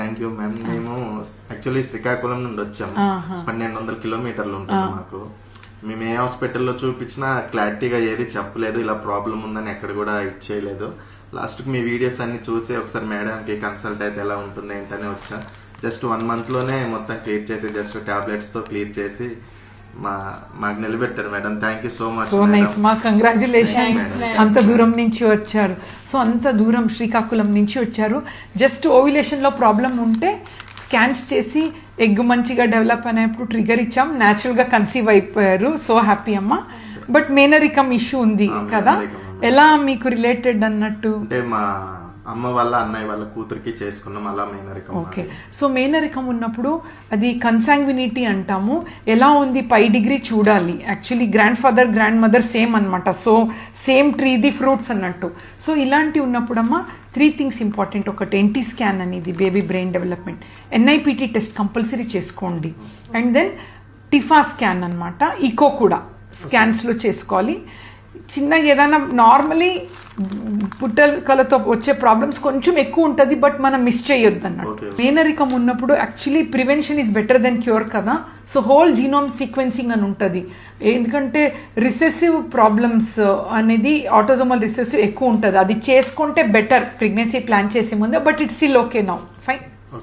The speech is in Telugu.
Thank you ma'am. మేము యాక్చువల్లీ శ్రీకాకుళం నుండి వచ్చాము. 1200 కిలోమీటర్లు ఉంటుంది మాకు. మేము ఏ హాస్పిటల్లో చూపించినా క్లారిటీగా ఏది చెప్పలేదు, ఇలా ప్రాబ్లం ఉందని ఎక్కడ కూడా ఇచ్చేయలేదు. లాస్ట్కి మీ వీడియోస్ అన్ని చూసి ఒకసారి మేడంకి కన్సల్ట్ అయితే ఎలా ఉంటుంది ఏంటనే వచ్చా. జస్ట్ 1 month లోనే మొత్తం క్లియర్ చేసి జస్ట్ టాబ్లెట్స్ తో క్లియర్ చేసి మాకు నిలబెట్టారు madam. Thank you so much. So nice, మా కంగ్రాచులేషన్స్. అంత దూరం నుంచి వచ్చారు. సో అంత దూరం శ్రీకాకుళం నుంచి వచ్చారు. జస్ట్ ఓవ్యులేషన్ లో ప్రాబ్లం ఉంటే స్కాన్స్ చేసి ఎగ్ మంచిగా డెవలప్ అయినప్పుడు ట్రిగర్ ఇచ్చాం, న్యాచురల్ గా కన్సీవ్ అయిపోయారు. సో హ్యాపీ అమ్మా. బట్ మేనరికం ఇష్యూ ఉంది కదా, ఎలా మీకు రిలేటెడ్ అన్నట్టు? అంటే మా అమ్మ వాళ్ళ అన్నయ్య వాళ్ళ కూతురికి చేసుకున్నాం, అలా మేనరికం. ఓకే. సో మేనరికం ఉన్నప్పుడు అది కన్సాంగ్వినిటీ అంటాము. ఎలా ఉంది పై డిగ్రీ చూడాలి. Actually grandfather grandmother same అనమాట. So same tree the fruits అన్నట్టు. సో ఇలాంటి ఉన్నప్పుడమ్మా 3 things ఇంపార్టెంట్. ఒకటి ఎన్టీ స్కాన్ అనేది baby brain development, NIPT test compulsory చేసుకోండి. అండ్ దెన్ టిఫా స్కాన్ అనమాట, ఈకో కూడా స్కాన్స్లో చేసుకోవాలి. చిన్నగా ఏదైనా నార్మలీ పుట్టకలతో వచ్చే ప్రాబ్లమ్స్ కొంచెం ఎక్కువ ఉంటుంది, బట్ మనం మిస్ చేయొద్దు అన్నట్టు. మేనరికం ఉన్నప్పుడు actually prevention is better than cure కదా. సో హోల్ జీనోమ్ సీక్వెన్సింగ్ అని ఉంటుంది. ఎందుకంటే రిసెసివ్ ప్రాబ్లమ్స్ అనేది ఆటోజోమల్ రిసెసివ్ ఎక్కువ ఉంటుంది. అది చేసుకుంటే బెటర్ ప్రెగ్నెన్సీ ప్లాన్ చేసే ముందే. But it's still okay now.